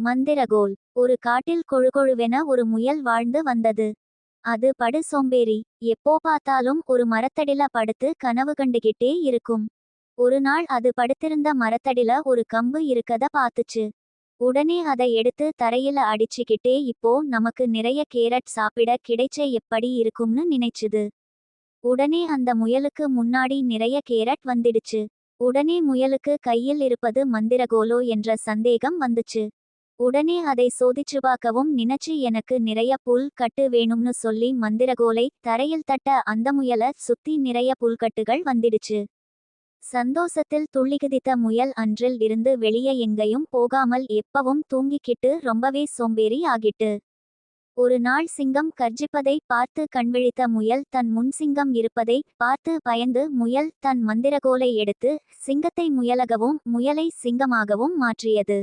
மந்திரகோல். ஒரு காட்டில் கொழுகொழுவென ஒரு முயல் வாழ்ந்து வந்தது. அது படு சோம்பேறி. எப்போ பார்த்தாலும் ஒரு மரத்தடில படுத்து கனவு கண்டுகிட்டே இருக்கும். ஒரு நாள் அது படுத்திருந்த மரத்தடில ஒரு கம்பு இருக்கத பார்த்துச்சு. உடனே அதை எடுத்து தரையில அடிச்சுக்கிட்டே இப்போ நமக்கு நிறைய கேரட் சாப்பிட கிடைச்ச எப்படி இருக்கும்னு நினைச்சுது. உடனே அந்த முயலுக்கு முன்னாடி நிறைய கேரட் வந்துடுச்சு. உடனே முயலுக்கு கையில் இருப்பது மந்திரகோலோ என்ற சந்தேகம் வந்துச்சு. உடனே அதை சோதிச்சு பார்க்கவும் நினைச்சு எனக்கு நிறைய புல் கட்டு வேணும்னு சொல்லி மந்திரகோலை தரையில் தட்ட அந்த முயல சுத்தி நிறைய புல்கட்டுகள் வந்துடுச்சு. சந்தோஷத்தில் துள்ளிக்குதித்த முயல் அன்றில் இருந்து வெளியே எங்கேயும் போகாமல் எப்பவும் தூங்கிக்கிட்டு ரொம்பவே சோம்பேறி ஆகிட்டு. ஒரு நாள் சிங்கம் கர்ஜிப்பதை பார்த்து கண்விழித்த முயல் தன் முன் சிங்கம் இருப்பதை பார்த்து பயந்து முயல் தன் மந்திரகோலை எடுத்து சிங்கத்தை முயலகவும் முயலை சிங்கமாகவும் மாற்றியது.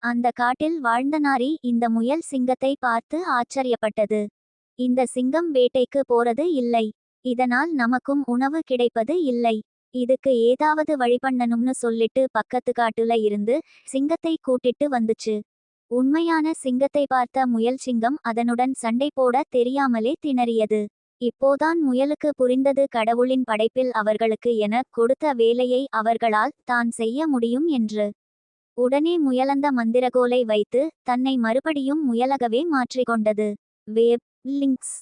அந்த காட்டில் வாழ்ந்த நாரி இந்த முயல் சிங்கத்தை பார்த்து ஆச்சரியப்பட்டது. இந்த சிங்கம் வேட்டைக்கு போறது இல்லை. இதனால் நமக்கும் உணவு கிடைப்பது இல்லை. இதுக்கு ஏதாவது வழி பண்ணணும்னு சொல்லிட்டு பக்கத்து காட்டுல இருந்து சிங்கத்தை கூட்டிட்டு வந்துச்சு. உண்மையான சிங்கத்தை பார்த்த முயல் சிங்கம் அதனுடன் சண்டை போட தெரியாமலே திணறியது. இப்போதான் முயலுக்கு புரிந்தது கடவுளின் படைப்பில் அவர்களுக்கு என கொடுத்த வேலையை அவர்களால் தான் செய்ய முடியும் என்று. உடனே முயலந்த மந்திரகோலை வைத்து தன்னை மறுபடியும் முயலகவே மாற்றிக்கொண்டது. Vape links.